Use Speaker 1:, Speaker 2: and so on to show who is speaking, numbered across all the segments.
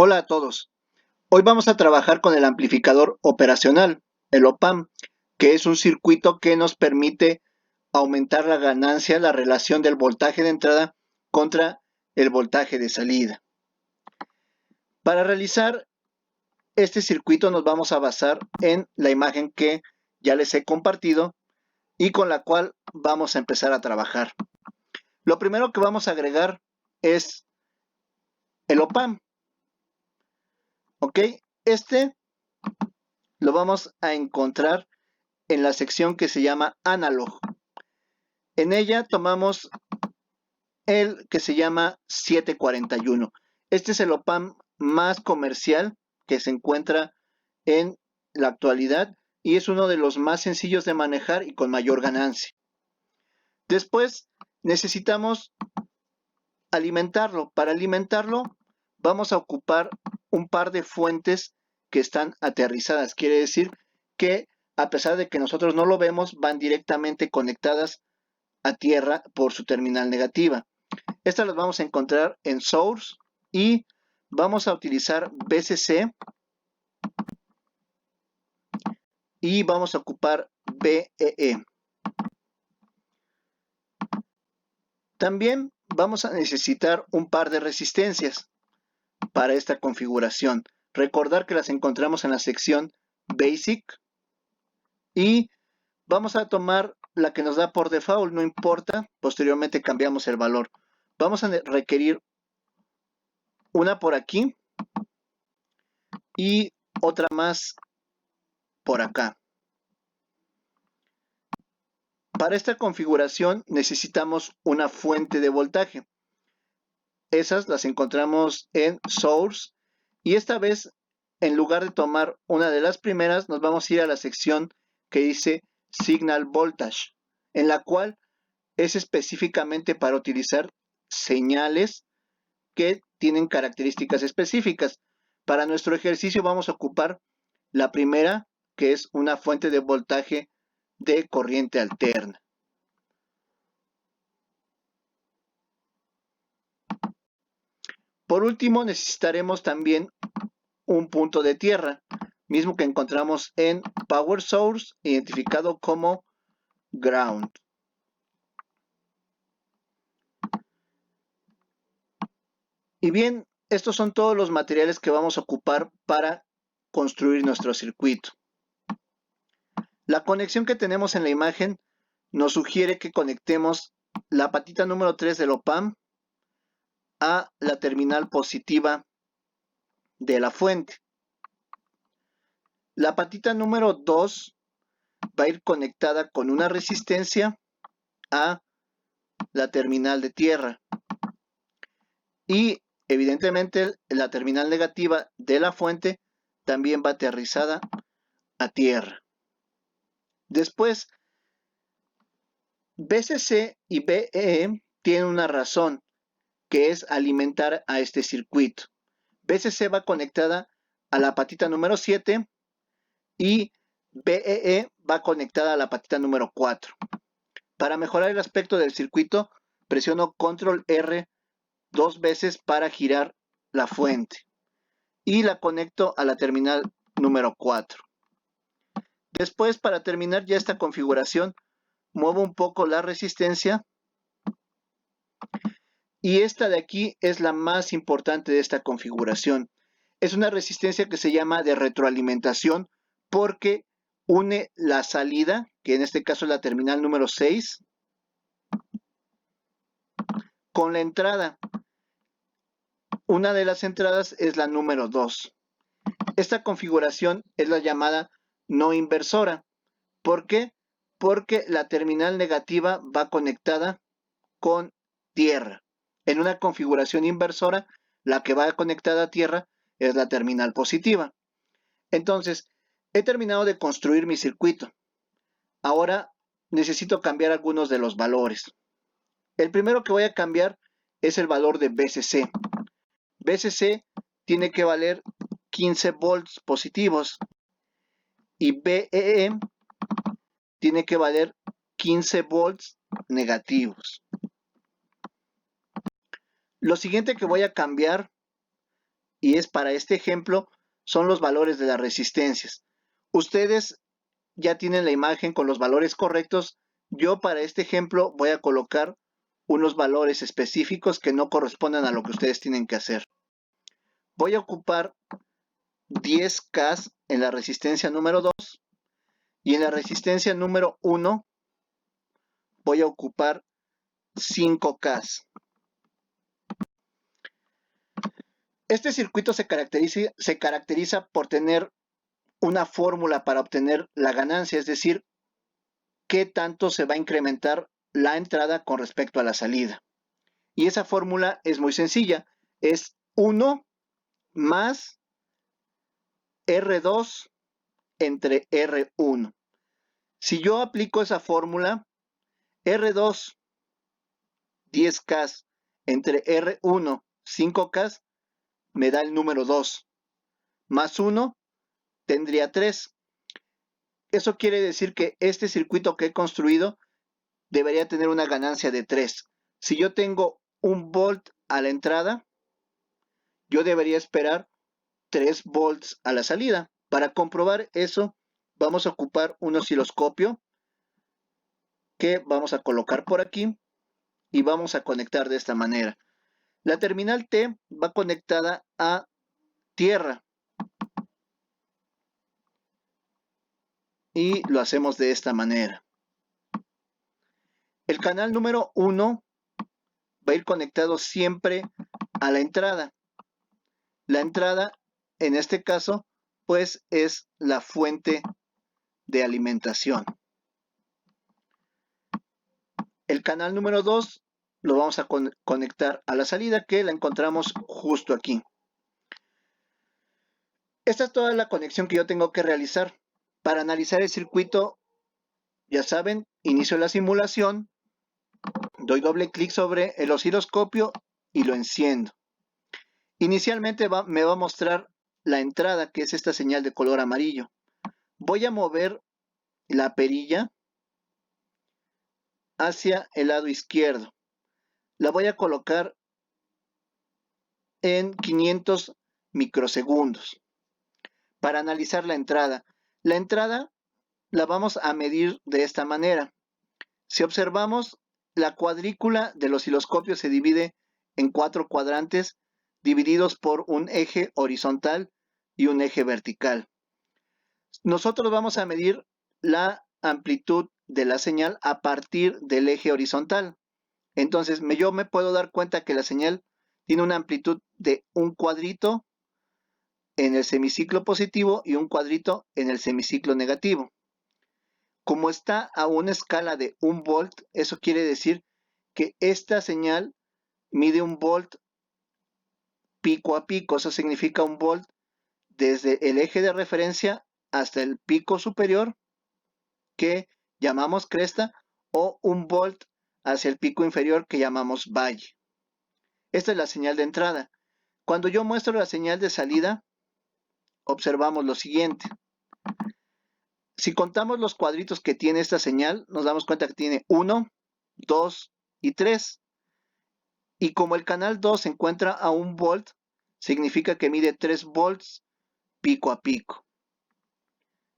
Speaker 1: Hola a todos. Hoy vamos a trabajar con el amplificador operacional, el OPAMP, que es un circuito que nos permite aumentar la ganancia, la relación del voltaje de entrada contra el voltaje de salida. Para realizar este circuito nos vamos a basar en la imagen que ya les he compartido y con la cual vamos a empezar a trabajar. Lo primero que vamos a agregar es el OPAMP. ¿Ok? Este lo vamos a encontrar en la sección que se llama Analog. En ella tomamos el que se llama 741. Este es el OPAMP más comercial que se encuentra en la actualidad y es uno de los más sencillos de manejar y con mayor ganancia. Después necesitamos alimentarlo. Para alimentarlo vamos a ocupar un par de fuentes que están aterrizadas. Quiere decir que a pesar de que nosotros no lo vemos, van directamente conectadas a tierra por su terminal negativa. Estas las vamos a encontrar en Source y vamos a utilizar VCC y vamos a ocupar BEE. También vamos a necesitar un par de resistencias para esta configuración. Recordar que las encontramos en la sección Basic y vamos a tomar la que nos da por default, no importa, posteriormente cambiamos el valor. Vamos a requerir una por aquí y otra más por acá. Para esta configuración necesitamos una fuente de voltaje. Esas las encontramos en Source y esta vez, en lugar de tomar una de las primeras, nos vamos a ir a la sección que dice Signal Voltage, en la cual es específicamente para utilizar señales que tienen características específicas. Para nuestro ejercicio vamos a ocupar la primera, que es una fuente de voltaje de corriente alterna. Por último, necesitaremos también un punto de tierra, mismo que encontramos en Power Source, identificado como Ground. Y bien, estos son todos los materiales que vamos a ocupar para construir nuestro circuito. La conexión que tenemos en la imagen nos sugiere que conectemos la patita número 3 del OPAMP a la terminal positiva de la fuente. La patita número 2 va a ir conectada con una resistencia a la terminal de tierra. Y evidentemente la terminal negativa de la fuente también va aterrizada a tierra. Después, VCC y BEE tienen una razón, que es alimentar a este circuito. VCC va conectada a la patita número 7 y BEE va conectada a la patita número 4. Para mejorar el aspecto del circuito, presiono Control R 2 veces para girar la fuente y la conecto a la terminal número 4. Después, para terminar ya esta configuración, muevo un poco la resistencia y esta de aquí es la más importante de esta configuración. Es una resistencia que se llama de retroalimentación porque une la salida, que en este caso es la terminal número 6, con la entrada. Una de las entradas es la número 2. Esta configuración es la llamada no inversora. ¿Por qué? Porque la terminal negativa va conectada con tierra. En una configuración inversora, la que va conectada a tierra es la terminal positiva. Entonces, he terminado de construir mi circuito. Ahora necesito cambiar algunos de los valores. El primero que voy a cambiar es el valor de VCC. VCC tiene que valer 15 volts positivos y BEE tiene que valer 15 volts negativos. Lo siguiente que voy a cambiar y es para este ejemplo, son los valores de las resistencias. Ustedes ya tienen la imagen con los valores correctos. Yo para este ejemplo voy a colocar unos valores específicos que no correspondan a lo que ustedes tienen que hacer. Voy a ocupar 10K en la resistencia número 2 y en la resistencia número 1 voy a ocupar 5K. Este circuito se caracteriza por tener una fórmula para obtener la ganancia, es decir, qué tanto se va a incrementar la entrada con respecto a la salida. Y esa fórmula es muy sencilla, es 1 más R2 entre R1. Si yo aplico esa fórmula, R2 10K entre R1 5K me da el número 2, más 1 tendría 3. Eso quiere decir que este circuito que he construido debería tener una ganancia de 3. Si yo tengo 1 volt a la entrada, yo debería esperar 3 volts a la salida. Para comprobar eso, vamos a ocupar un osciloscopio que vamos a colocar por aquí y vamos a conectar de esta manera. La terminal T va conectada a tierra y lo hacemos de esta manera. El canal número 1 va a ir conectado siempre a la entrada. La entrada, en este caso, pues es la fuente de alimentación. El canal número 2 lo vamos a conectar a la salida, que la encontramos justo aquí. Esta es toda la conexión que yo tengo que realizar. Para analizar el circuito, ya saben, inicio la simulación, doy doble clic sobre el osciloscopio y lo enciendo. Inicialmente me va a mostrar la entrada, que es esta señal de color amarillo. Voy a mover la perilla hacia el lado izquierdo. La voy a colocar en 500 microsegundos para analizar la entrada. La entrada la vamos a medir de esta manera. Si observamos, la cuadrícula del osciloscopio se divide en 4 cuadrantes divididos por un eje horizontal y un eje vertical. Nosotros vamos a medir la amplitud de la señal a partir del eje horizontal. Entonces, yo me puedo dar cuenta que la señal tiene una amplitud de un cuadrito en el semiciclo positivo y un cuadrito en el semiciclo negativo. Como está a una escala de 1 volt, eso quiere decir que esta señal mide 1 volt pico a pico. Eso significa 1 volt desde el eje de referencia hasta el pico superior, que llamamos cresta, o 1 volt hacia el pico inferior, que llamamos valle. Esta es la señal de entrada. Cuando yo muestro la señal de salida, observamos lo siguiente. Si contamos los cuadritos que tiene esta señal, nos damos cuenta que tiene 1, 2 y 3. Y como el canal 2 se encuentra a 1 volt, significa que mide 3 volts pico a pico.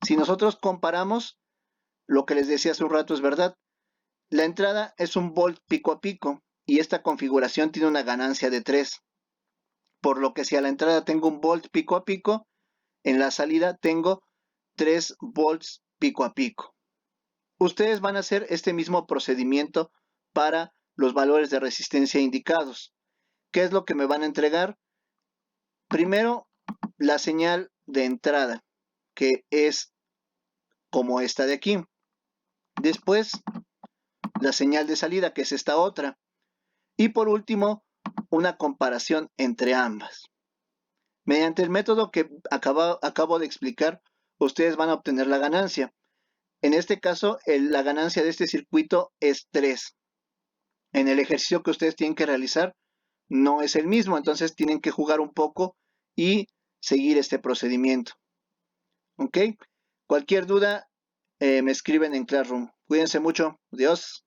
Speaker 1: Si nosotros comparamos, lo que les decía hace un rato es verdad. La entrada es 1 volt pico a pico y esta configuración tiene una ganancia de 3. Por lo que si a la entrada tengo 1 volt pico a pico, en la salida tengo 3 volts pico a pico. Ustedes van a hacer este mismo procedimiento para los valores de resistencia indicados. ¿Qué es lo que me van a entregar? Primero, la señal de entrada, que es como esta de aquí. Después, la señal de salida, que es esta otra. Y por último, una comparación entre ambas. Mediante el método que acabo de explicar, ustedes van a obtener la ganancia. En este caso, la ganancia de este circuito es 3. En el ejercicio que ustedes tienen que realizar, no es el mismo, entonces tienen que jugar un poco y seguir este procedimiento. ¿Ok? Cualquier duda, me escriben en Classroom. Cuídense mucho. Adiós.